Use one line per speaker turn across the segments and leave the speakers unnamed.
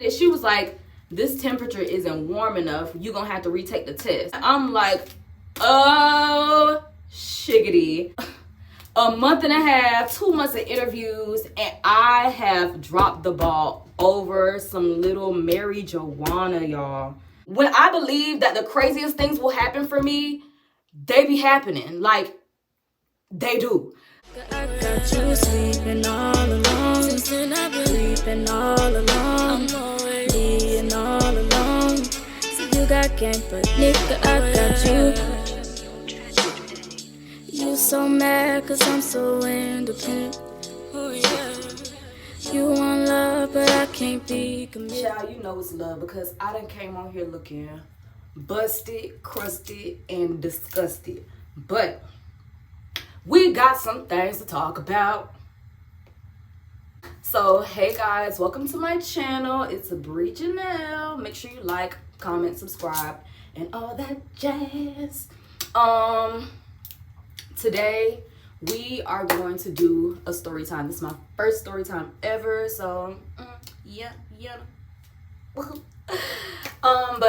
And she was like, this temperature isn't warm enough. You're going to have to retake the test. I'm like, oh, shiggity. A month and a half, 2 months of interviews, and I have dropped the ball over some little Mary Joanna, y'all. When I believe that the craziest things will happen for me, they be happening. Like, they do.
I got you sleeping all alone. Since then I've been sleeping all alone. I'm always being all alone. So you got game, but nigga, I got you. You so mad cause I'm so independent. Oh yeah. You want love, but I can't be committed.
Child, you know it's love because I done came on here looking busted, crusted, and disgusted. But we got some things to talk about. So, hey guys, welcome to my channel. It's Brie Janelle. Make sure you like, comment, subscribe, and all that jazz. Today we are going to do a story time. This is my first story time ever, so yeah. But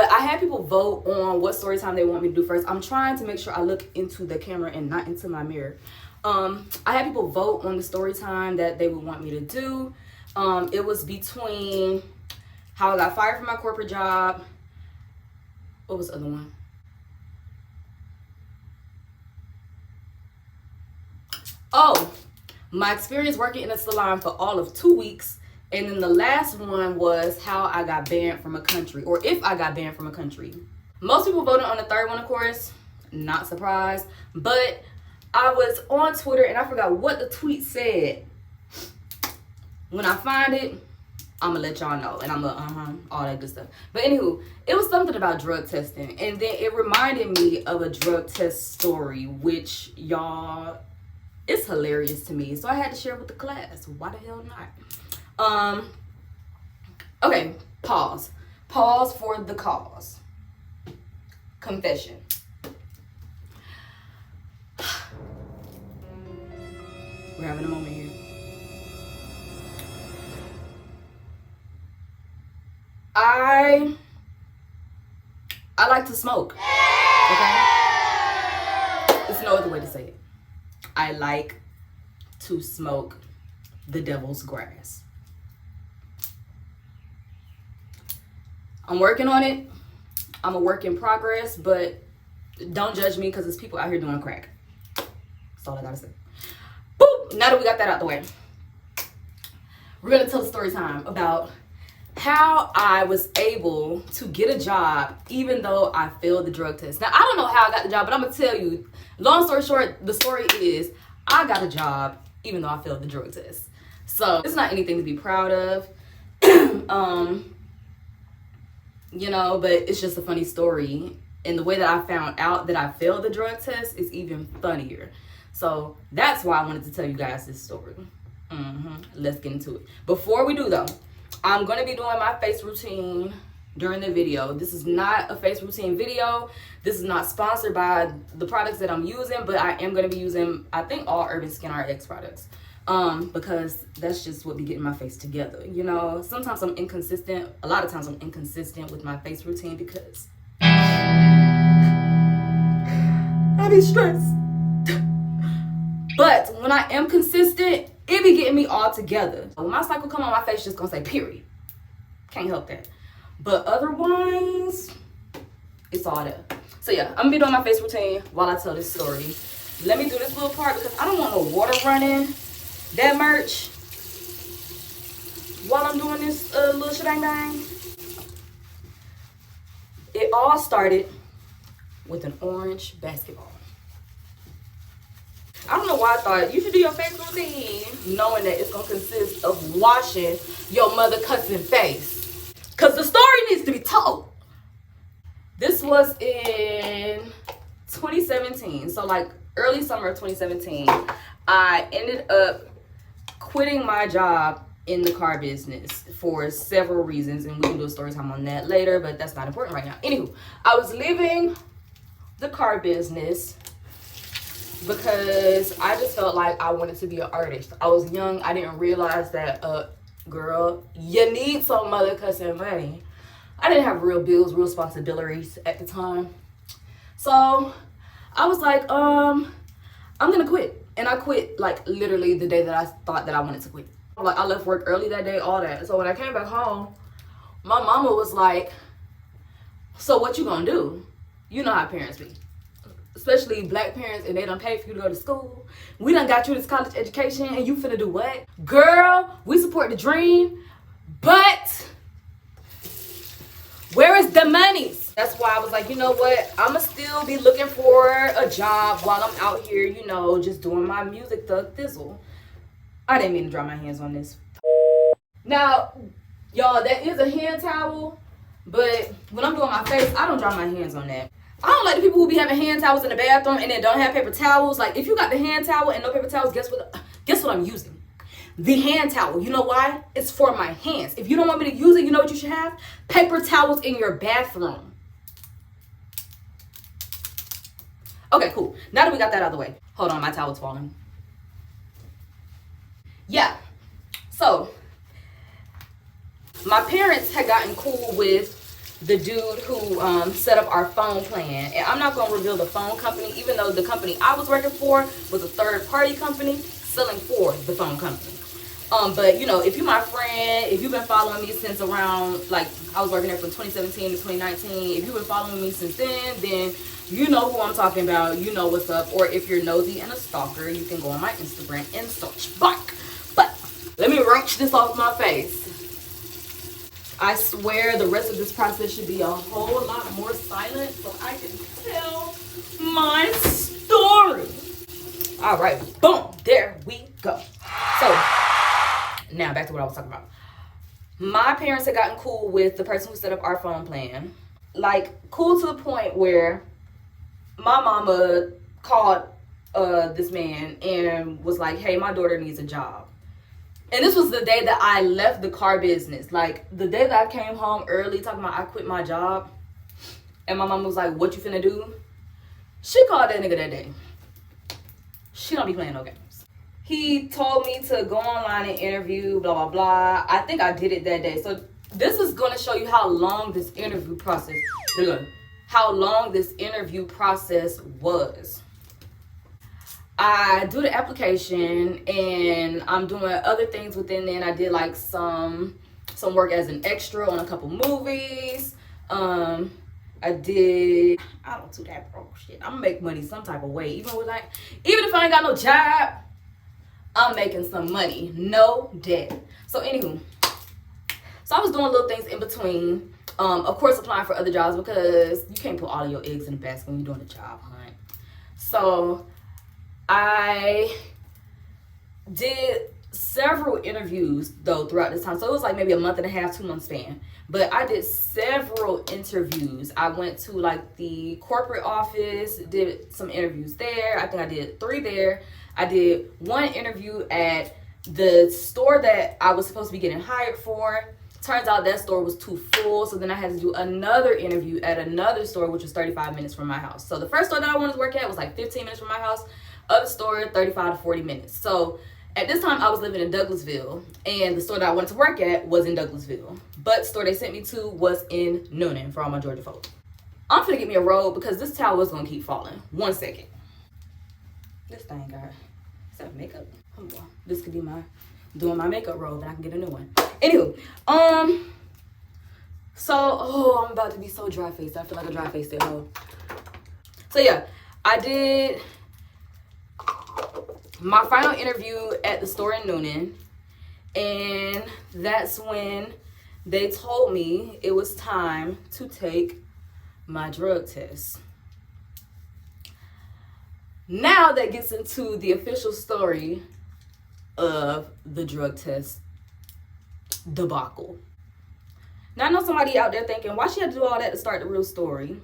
I had people vote on what story time they want me to do first. I'm trying to make sure I look into the camera and not into my mirror. I had people vote on the story time that they would want me to do. It was between how I got fired from my corporate job. What was the other one? Oh, my experience working in a salon for all of 2 weeks. And then the last one was how I got banned from a country, or if I got banned from a country. Most people voted on the third one, of course. Not surprised. But I was on Twitter and I forgot what the tweet said. When I find it, I'm going to let y'all know. And I'm going to, all that good stuff. But anywho, it was something about drug testing. And then it reminded me of a drug test story, which y'all, it's hilarious to me. So I had to share it with the class. Why the hell not? Okay, pause for the cause. Confession. We're having a moment here. I like to smoke. Okay? There's no other way to say it. I like to smoke the devil's grass. I'm working on it. I'm a work in progress, but don't judge me because there's people out here doing crack. That's all I gotta say. Boop! Now that we got that out the way, we're gonna tell the story time about how I was able to get a job even though I failed the drug test. Now, I don't know how I got the job, but I'm gonna tell you, long story short, the story is I got a job even though I failed the drug test. So it's not anything to be proud of. You know, but it's just a funny story. And the way that I found out that I failed the drug test is even funnier. So that's why I wanted to tell you guys this story. Let's get into it. Before we do though, I'm going to be doing my face routine during the video. This is not a face routine video. This is not sponsored by the products that I'm using, but I am going to be using, I think, all Urban Skin RX products. Because that's just what be getting my face together. You know, sometimes I'm inconsistent. A lot of times I'm inconsistent with my face routine because I be stressed. But when I am consistent, it be getting me all together. When my cycle come on, my face just gonna say period. Can't help that. But otherwise, it's all there. So yeah, I'm gonna be doing my face routine while I tell this story. Let me do this little part because I don't want no water running that merch while I'm doing this little shebang bang. It all started with an orange basketball. I don't know why I thought you should do your face routine knowing that it's gonna consist of washing your mother cussing face. Cause the story needs to be told. This was in 2017. So like early summer of 2017, I ended up quitting my job in the car business for several reasons, and we can do a story time on that later, but that's not important right now. Anywho, I was leaving the car business because I just felt like I wanted to be an artist. I was young. I didn't realize that Girl, you need some motherfucking money. I didn't have real bills, real responsibilities at the time. So I was like, I'm gonna quit. And I quit like literally the day that I thought that I wanted to quit. Like I left work early that day, all that. So when I came back home, my mama was like, so what you gonna do? You know how parents be. Especially black parents, and they done pay for you to go to school. We done got you this college education, and you finna do what? Girl, we support the dream, but where is the monies? That's why I was like, you know what? I'ma still be looking for a job while I'm out here, you know, just doing my music thug thizzle. I didn't mean to drop my hands on this. Now, y'all, that is a hand towel, but when I'm doing my face, I don't drop my hands on that. I don't like the people who be having hand towels in the bathroom and then don't have paper towels. Like, if you got the hand towel and no paper towels, guess what I'm using? The hand towel. You know why? It's for my hands. If you don't want me to use it, you know what you should have? Paper towels in your bathroom. Okay, cool. Now that we got that out of the way. Hold on, my towel's falling. Yeah. So, my parents had gotten cool with the dude who set up our phone plan. And I'm not going to reveal the phone company, even though the company I was working for was a third-party company selling for the phone company. But, you know, if you're my friend, if you've been following me since around, like, I was working there from 2017 to 2019. If you've been following me since then you know who I'm talking about. You know what's up. Or if you're nosy and a stalker, you can go on my Instagram and search back. But let me wrench this off my face. I swear the rest of this process should be a whole lot more silent so I can tell my story. All right, boom, there we go. So now back to what I was talking about. My parents had gotten cool with the person who set up our phone plan. Like, cool to the point where my mama called this man and was like, hey, my daughter needs a job. And this was the day that I left the car business. Like, the day that I came home early talking about I quit my job. And my mom was like, what you finna do? She called that nigga that day. She don't be playing no games. He told me to go online and interview, blah, blah, blah. I think I did it that day. So this is going to show you how long this interview process was. I do the application and I'm doing other things within then. I did like some work as an extra on a couple movies. I don't do that broke shit. I'm gonna make money some type of way. Even if I ain't got no job, I'm making some money. No debt. So anywho, so I was doing little things in between. Of course applying for other jobs because you can't put all of your eggs in the basket when you're doing a job hunt. So I did several interviews though throughout this time. So it was like maybe a month and a half, 2 month span. But I did several interviews. I went to like the corporate office, did some interviews there. I think I did 3 there. I did 1 interview at the store that I was supposed to be getting hired for. Turns out that store was too full, so then I had to do another interview at another store, which was 35 minutes from my house. So the first store that I wanted to work at was like 15 minutes from my house. Other store, 35 to 40 minutes. So at this time, I was living in Douglasville, and the store that I wanted to work at was in Douglasville. But the store they sent me to was in Noonan for all my Georgia folks. I'm finna get me a robe because this towel is gonna keep falling. 1 second. This thing got, is that makeup? Hold on. This could be doing my makeup robe, and I can get a new one. Anywho, so, I'm about to be so dry-faced. I feel like a dry-faced at home. So yeah, I did my final interview at the store in Noonan, and that's when they told me it was time to take my drug test. Now that gets into the official story of the drug test debacle. Now I know somebody out there thinking, why she had to do all that to start the real story?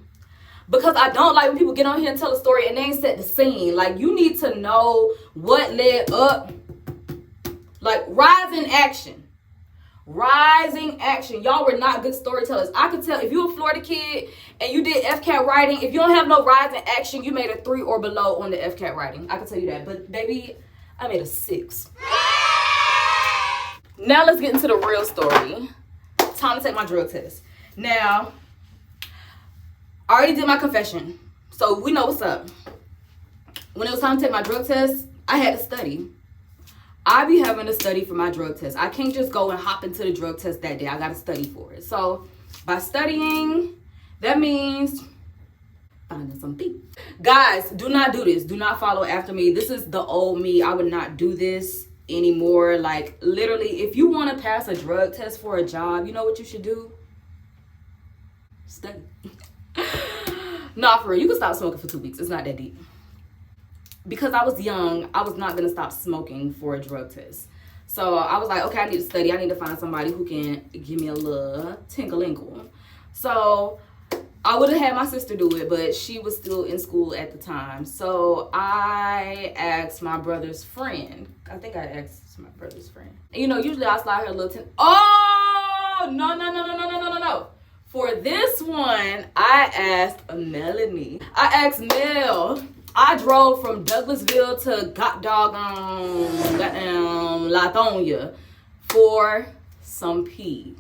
Because I don't like when people get on here and tell a story and they ain't set the scene. Like, you need to know what led up. Like, rising action. Y'all were not good storytellers. I could tell if you were a Florida kid and you did FCAT writing, if you don't have no rising action, you made a 3 or below on the FCAT writing. I can tell you that. But baby, I made a 6. Now let's get into the real story. Time to take my drug test. Now, I already did my confession, so we know what's up. When it was time to take my drug test, I had to study. I be having to study for my drug test. I can't just go and hop into the drug test that day. I got to study for it. So, by studying, that means finding some peace. Guys, do not do this. Do not follow after me. This is the old me. I would not do this anymore. Like, literally, if you want to pass a drug test for a job, you know what you should do? Study. Nah, for real. You can stop smoking for 2 weeks. It's not that deep. Because I was young, I was not going to stop smoking for a drug test. So I was like, okay, I need to study. I need to find somebody who can give me a little tinkle-inkle. So I would have had my sister do it, but she was still in school at the time. So I asked my brother's friend. I think I asked my brother's friend. And, you know, usually I slide her a little Oh, no. For this one, I asked Melanie. I asked Mel. I drove from Douglasville to goddamn Latonia for some pee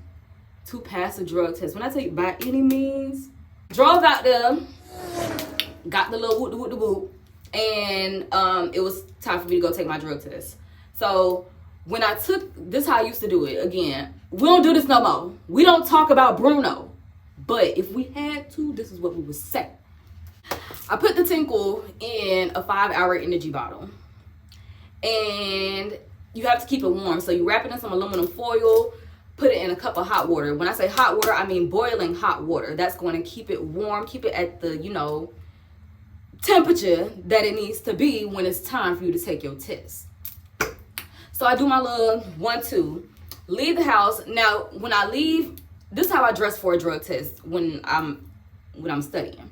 to pass a drug test. When I tell you by any means, drove out there, got the little whoop, and it was time for me to go take my drug test. So when I took this, how I used to do it. Again, we don't do this no more. We don't talk about Bruno, but if we had to, this is what we would say. I put the tinkle in a 5-hour energy bottle, and you have to keep it warm. So you wrap it in some aluminum foil, put it in a cup of hot water. When I say hot water, I mean boiling hot water. That's going to keep it warm, keep it at the, you know, temperature that it needs to be when it's time for you to take your test. So I do my little 1-2, leave the house. Now, when I leave, this is how I dress for a drug test when I'm studying.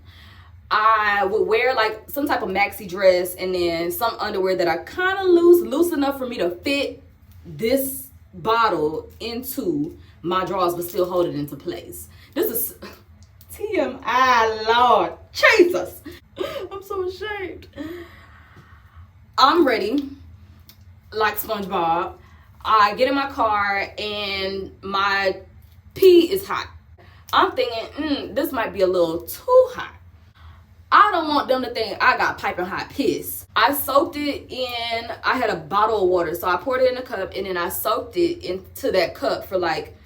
I would wear like some type of maxi dress and then some underwear that are kind of loose enough for me to fit this bottle into my drawers but still hold it into place. This is TMI, Lord Jesus. I'm so ashamed. I'm ready, like SpongeBob. I get in my car and my pee is hot. I'm thinking, this might be a little too hot. I don't want them to think I got piping hot piss. I soaked it in, I had a bottle of water. So I poured it in a cup and then I soaked it into that cup for like,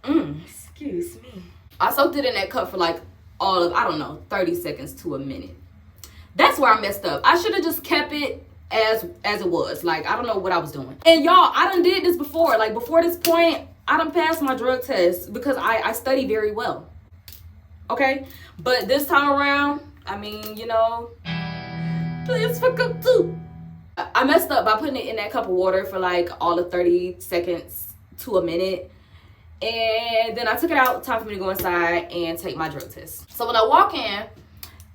excuse me. I soaked it in that cup for like all of, I don't know, 30 seconds to a minute. That's where I messed up. I should have just kept it as it was. Like, I don't know what I was doing. And y'all, I done did this before. Like, before this point, I done passed my drug test because I study very well. Okay? But this time around, I mean, you know, please fuck up too. I messed up by putting it in that cup of water for like all of 30 seconds to a minute. And then I took it out, time for me to go inside and take my drug test. So when I walk in,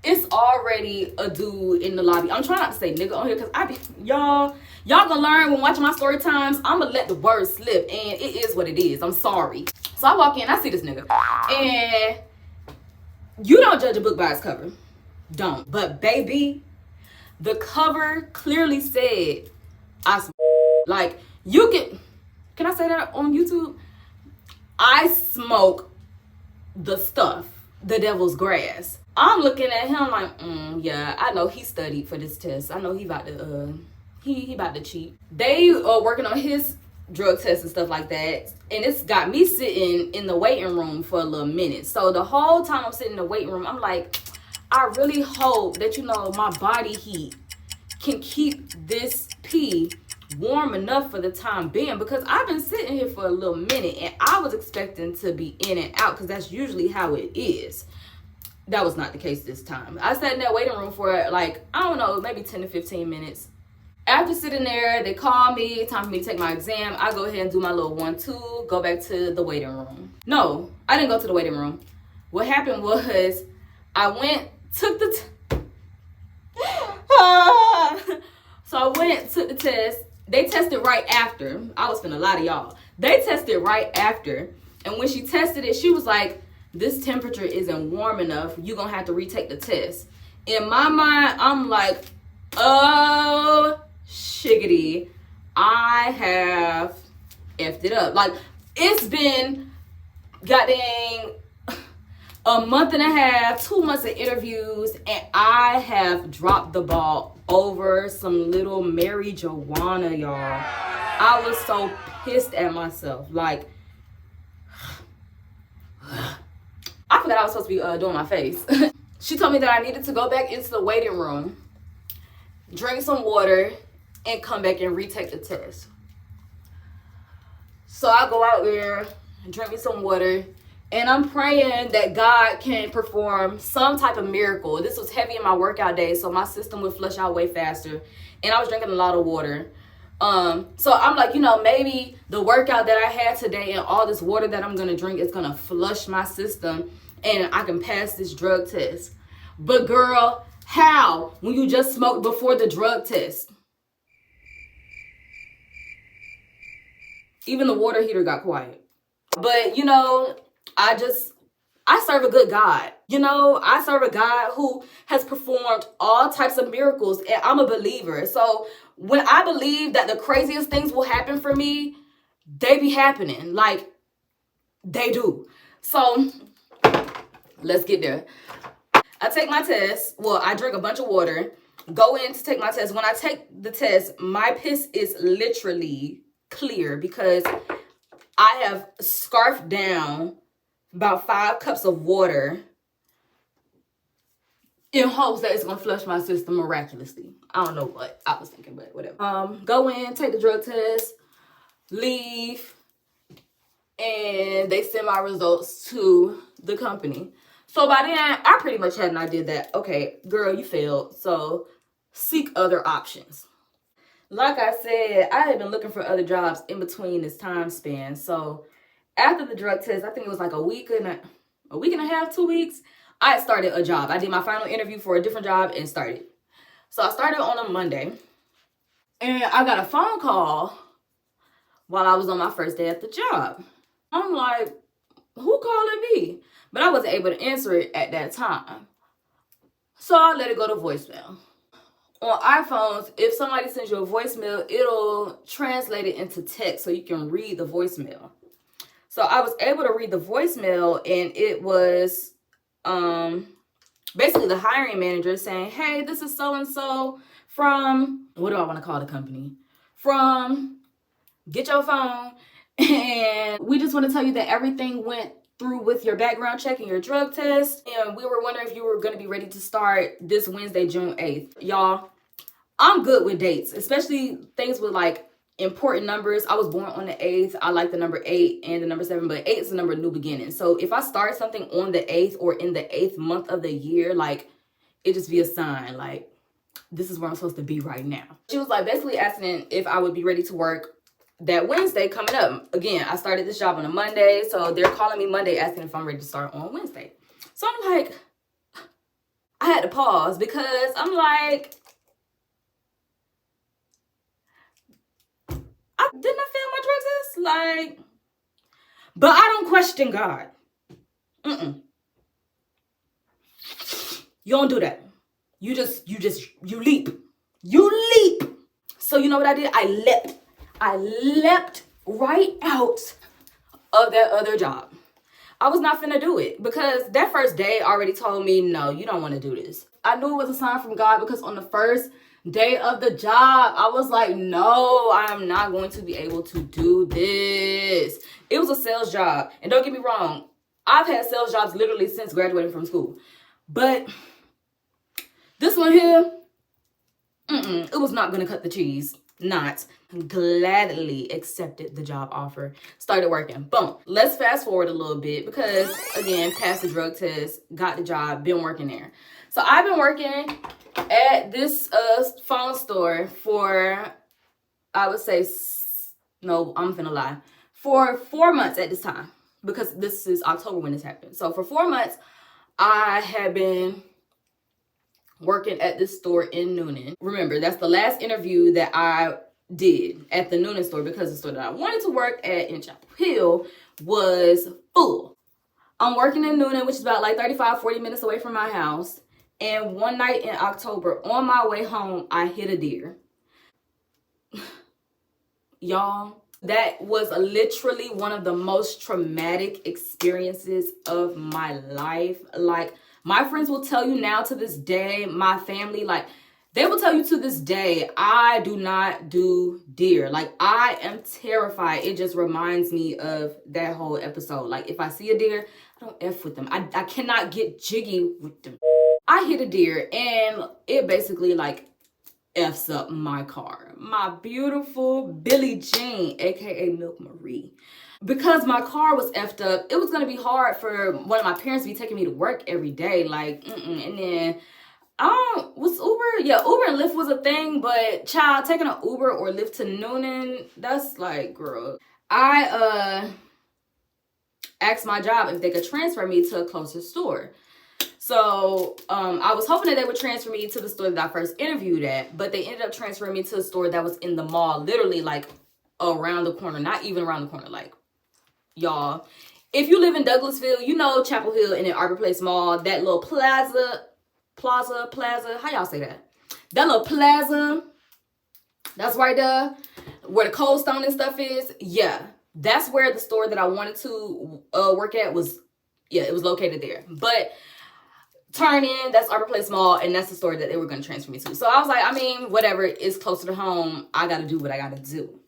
it's already a dude in the lobby. I'm trying not to say nigga on here because I be, y'all gonna learn when watching my story times. I'm gonna let the words slip and it is what it is. I'm sorry. So I walk in, I see this nigga. And you don't judge a book by its cover. Don't. But baby, the cover clearly said, like, you can I say that on YouTube? I smoke the stuff, the devil's grass. I'm looking at him like, yeah, I know he studied for this test. I know he about to, he about to cheat. They are working on his drug tests and stuff like that, and it's got me sitting in the waiting room for a little minute. So the whole time I'm sitting in the waiting room, I'm like, I really hope that, you know, my body heat can keep this pee warm enough for the time being, because I've been sitting here for a little minute and I was expecting to be in and out because that's usually how it is. That was not the case this time. I sat in that waiting room for like, I don't know, maybe 10 to 15 minutes. After sitting there, they call me, time for me to take my exam. I go ahead and do my little 1-2, go back to the waiting room. No, I didn't go to the waiting room. What happened was I went, took the so I went, took the test. They tested right after. I was finna lie to y'all. They tested right after. And when she tested it, she was like, this temperature isn't warm enough. You're gonna have to retake the test. In my mind, I'm like, oh, shiggity. I have effed it up. Like, it's been goddamn a month and a half, 2 months of interviews, and I have dropped the ball over some little Mary Joanna, y'all. I was so pissed at myself. Like, I forgot I was supposed to be doing my face. She told me that I needed to go back into the waiting room, drink some water, and come back and retake the test. So I go out there and drink me some water, and I'm praying that God can perform some type of miracle. This was heavy in my workout day, so my system would flush out way faster, and I was drinking a lot of water. So I'm like, maybe the workout that I had today and all this water that I'm gonna drink is gonna flush my system and I can pass this drug test. But girl, how? When you just smoked before the drug test? Even the water heater got quiet. But I serve a good God. I serve a God who has performed all types of miracles, and I'm a believer. So when I believe that the craziest things will happen for me, they be happening. Like, they do. So let's get there. I take my test. Well, I drink a bunch of water, go in to take my test. When I take the test, my piss is literally clear because I have scarfed down about 5 cups of water in hopes that it's gonna flush my system miraculously. I don't know what I was thinking, but whatever. Go in, take the drug test, leave, and they send my results to the company. So by then, I pretty much had an idea that, okay, girl, you failed, so seek other options. Like I said, I had been looking for other jobs in between this time span. So after the drug test, I think it was like a week and a half, 2 weeks, I started a job. I did my final interview for a different job and started. So I started on a Monday, and I got a phone call while I was on my first day at the job. I'm like, who calling me? But I wasn't able to answer it at that time. So I let it go to voicemail. On iPhones, if somebody sends you a voicemail, it'll translate it into text so you can read the voicemail. So I was able to read the voicemail, and it was basically the hiring manager saying, hey, this is so-and-so from, what do I want to call the company? From Get Your Phone. And we just want to tell you that everything went through with your background check and your drug test. And we were wondering if you were going to be ready to start this Wednesday, June 8th. Y'all, I'm good with dates, especially things with like important numbers. I was born on the 8th. I like the number 8 and the number 7, but 8 is the number of new beginning. So if I start something on the 8th or in the 8th month of the year, like, it just be a sign, like, this is where I'm supposed to be right now. She was like basically asking if I would be ready to work that Wednesday coming up. Again, I started this job on a Monday, so they're calling me Monday asking if I'm ready to start on Wednesday. So I'm like, I had to pause because I'm like, didn't I fail my drug test? Like, but I don't question God. You don't do that. You leap. You leap. So you know what I did? I leapt right out of that other job. I was not finna do it because that first day already told me, no, you don't want to do this. I knew it was a sign from God because on the first day of the job, I was like, no, I'm not going to be able to do this. It was a sales job. And don't get me wrong, I've had sales jobs literally since graduating from school. But this one here, it was not going to cut the cheese. Not. Gladly accepted the job offer. Started working. Boom. Let's fast forward a little bit because, again, passed the drug test, got the job, been working there. So I've been working at this phone store for, I would say, no, I'm finna lie, for 4 months at this time because this is October when this happened. So for 4 months, I have been working at this store in Noonan. Remember, that's the last interview that I did at the Noonan store because the store that I wanted to work at in Chapel Hill was full. I'm working in Noonan, which is about like 35, 40 minutes away from my house. And one night in October, on my way home, I hit a deer. Y'all, That was literally one of the most traumatic experiences of my life. Like, my friends will tell you now to this day, my family, like, they will tell you to this day, I do not do deer. Like, I am terrified. It just reminds me of that whole episode. Like, if I see a deer, I don't F with them. I cannot get jiggy with them. I hit a deer and it basically like F's up my car. My beautiful Billie Jean, aka Milk Marie. Because my car was effed up, it was gonna be hard for one of my parents to be taking me to work every day. Like, and then was Uber? Yeah, Uber and Lyft was a thing, but child, taking an Uber or Lyft to Noonan, that's like, girl. I asked my job if they could transfer me to a closer store. So I was hoping that they would transfer me to the store that I first interviewed at, but they ended up transferring me to a store that was in the mall, literally like around the corner, not even around the corner. Like, y'all, if you live in Douglasville, you know Chapel Hill and then Arbor Place Mall, that little plaza, how y'all say that? That little plaza, that's right there, where the Cold Stone and stuff is. Yeah, that's where the store that I wanted to work at was. Yeah, it was located there. But turn in, that's Arbor Place Mall, and that's the store that they were going to transfer me to. So I was like, I mean, whatever, it's closer to home. I got to do what I got to do.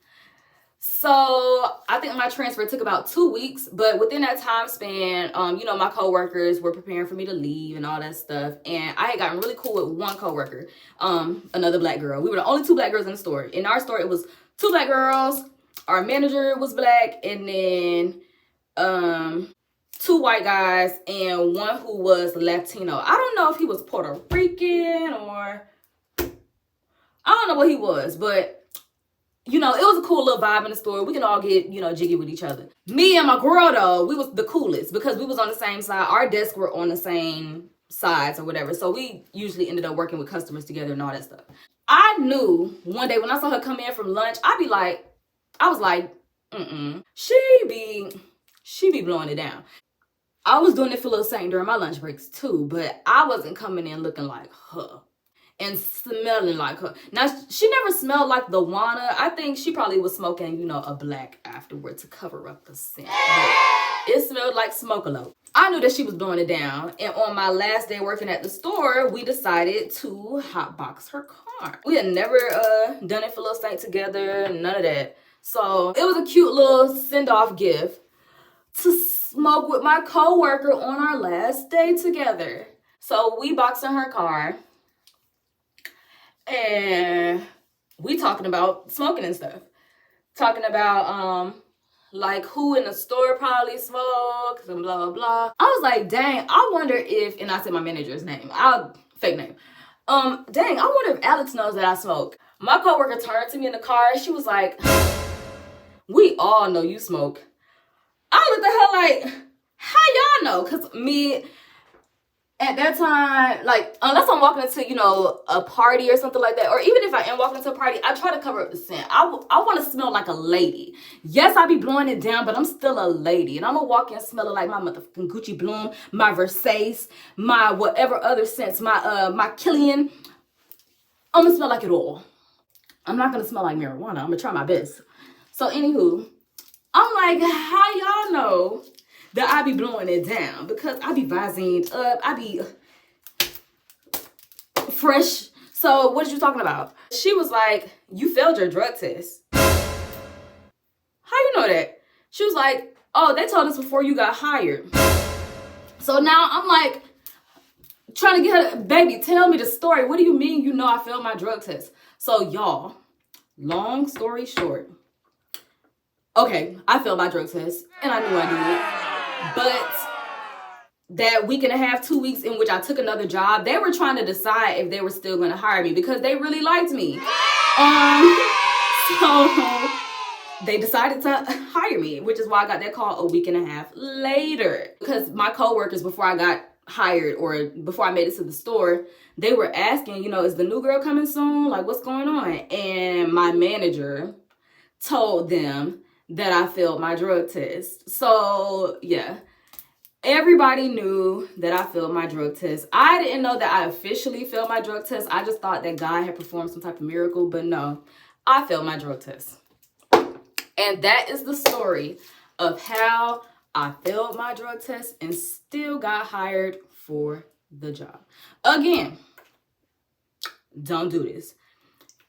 So I think my transfer took about 2 weeks, but within that time span, you know, my coworkers were preparing for me to leave and all that stuff. And I had gotten really cool with one coworker, another black girl. We were the only two black girls in the store. In our store, it was two black girls. Our manager was black, and then two white guys and one who was Latino. I don't know if he was Puerto Rican or I don't know what he was, but you know, it was a cool little vibe in the store. We can all get, you know, jiggy with each other. Me and my girl, though, we was the coolest because we was on the same side. Our desks were on the same sides or whatever. So we usually ended up working with customers together and all that stuff. I knew one day when I saw her come in from lunch, I was like, she be blowing it down. I was doing it for Lil Saint during my lunch breaks too, but I wasn't coming in looking like her and smelling like her. Now, she never smelled like the Wana. I think she probably was smoking, you know, a black afterward to cover up the scent. But it smelled like Smoke-A-Low. I knew that she was blowing it down. And on my last day working at the store, we decided to hotbox her car. We had never done it for Lil Saint together, none of that. So it was a cute little send-off gift to smoke with my coworker on our last day together. So we boxed in her car and we talking about smoking and stuff. Talking about like who in the store probably smokes and blah blah blah. I was like, dang, I wonder if, and I said my manager's name, fake name. Dang, I wonder if Alex knows that I smoke. My coworker turned to me in the car and she was like, we all know you smoke. I looked at her like, how y'all know? Because me, at that time, like, unless I'm walking into, you know, a party or something like that, or even if I am walking into a party, I try to cover up the scent. I want to smell like a lady. Yes, I be blowing it down, but I'm still a lady. And I'm going to walk in smelling like my motherfucking Gucci Bloom, my Versace, my whatever other scents, my Killian. I'm going to smell like it all. I'm not going to smell like marijuana. I'm going to try my best. So, anywho, I'm like, how y'all know that I be blowing it down? Because I be Vaseline up. I be fresh. So what are you talking about? She was like, you failed your drug test. How you know that? She was like, oh, they told us before you got hired. So now I'm like, trying to get her, baby, tell me the story. What do you mean you know I failed my drug test? So y'all, long story short, okay, I failed my drug test, and I knew I did. But that week and a half, 2 weeks in which I took another job, they were trying to decide if they were still going to hire me because they really liked me. So they decided to hire me, which is why I got that call a week and a half later. Because my coworkers, before I got hired or before I made it to the store, they were asking, you know, is the new girl coming soon? Like, what's going on? And my manager told them that I failed my drug test. So, yeah. Everybody knew that I failed my drug test. I didn't know that I officially failed my drug test. I just thought that God had performed some type of miracle. But no, I failed my drug test. And that is the story of how I failed my drug test and still got hired for the job. Again, don't do this.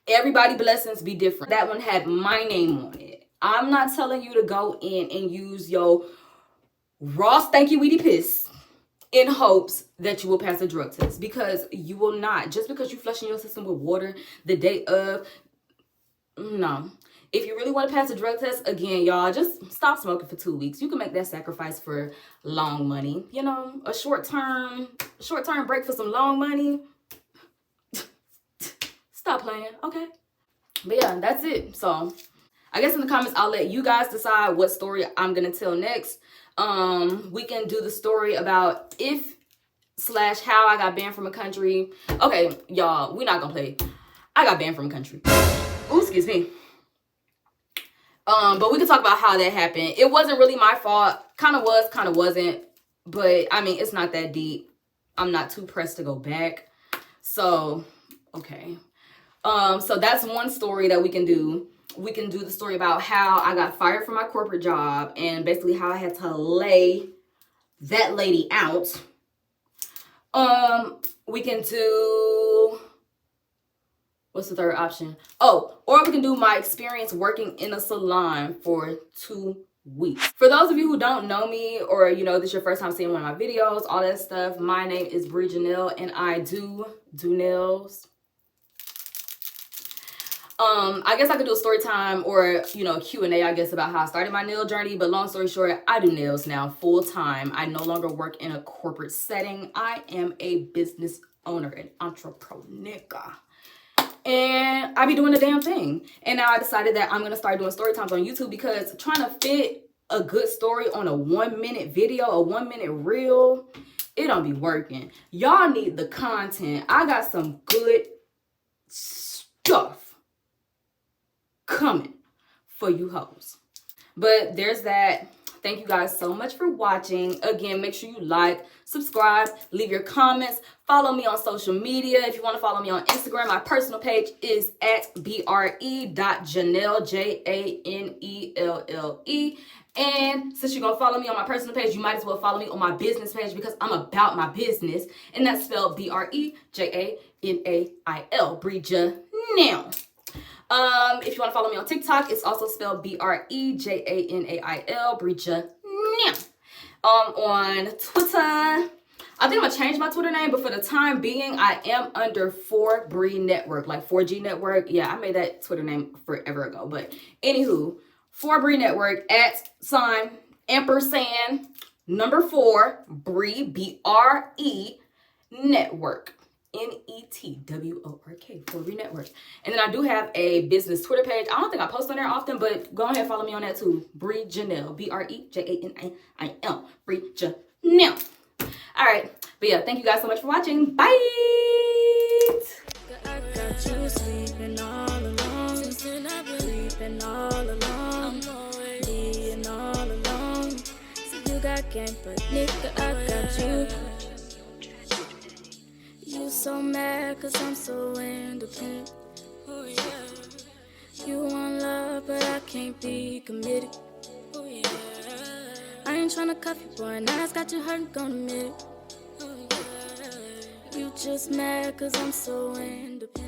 Everybody blessings be different. That one had my name on it. I'm not telling you to go in and use your raw stanky weedy piss in hopes that you will pass a drug test, because you will not. Just because you flushing your system with water the day of, no. If you really want to pass a drug test, again, y'all, just stop smoking for 2 weeks. You can make that sacrifice for long money. You know, a short-term break for some long money. Stop playing, okay? But yeah, that's it. So I guess in the comments, I'll let you guys decide what story I'm going to tell next. We can do the story about if/how I got banned from a country. Okay, y'all, we're not going to play. I got banned from a country. Ooh, excuse me. But we can talk about how that happened. It wasn't really my fault. Kind of was, kind of wasn't. But, I mean, it's not that deep. I'm not too pressed to go back. So, okay. So that's one story that we can do. We can do the story about how I got fired from my corporate job and basically how I had to lay that lady out. We can do, what's the third option? Oh, or we can do my experience working in a salon for 2 weeks. For those of you who don't know me, or you know, this is your first time seeing one of my videos, all that stuff, my name is Bree Janelle and I do nails. I guess I could do a story time or, you know, Q&A, I guess, about how I started my nail journey. But long story short, I do nails now full time. I no longer work in a corporate setting. I am a business owner, an entrepreneur. And I be doing the damn thing. And now I decided that I'm going to start doing story times on YouTube, because trying to fit a good story on a 1-minute video, a 1-minute reel, it don't be working. Y'all need the content. I got some good stuff coming for you hoes. But there's that. Thank you guys so much for watching. Again, make sure you like, subscribe, leave your comments, follow me on social media. If you want to follow me on Instagram, my personal page is at bre.janelle, Janelle. And since you're going to follow me on my personal page, you might as well follow me on my business page, because I'm about my business. And that's spelled BREJANAIL, Bree Janelle. If you want to follow me on TikTok, it's also spelled BREJANAIL, Bree Janelle. On Twitter, I think I'm going to change my Twitter name, but for the time being, I am under 4Bree Network, like 4G Network. Yeah, I made that Twitter name forever ago. But anywho, 4Bree Network, @ampersand 4 Bree Network. NETWORK, 4Bree Network. And then I do have a business Twitter page. I don't think I post on there often, but go ahead and follow me on that too. Bree Janelle, BREJANAIL, Bree Janelle. All right, but yeah, thank you guys so much for watching. Bye.
I got you sleeping all alone. Since then I've been sleeping all alone. I'm always being all alone. So you got game, but nigga, I got you. You so mad cause I'm so independent. Oh yeah. You want love but I can't be committed. Oh yeah. I ain't tryna cuff you, boy, now it's got you hurt, gonna admit it. Oh yeah. You just mad cause I'm so independent.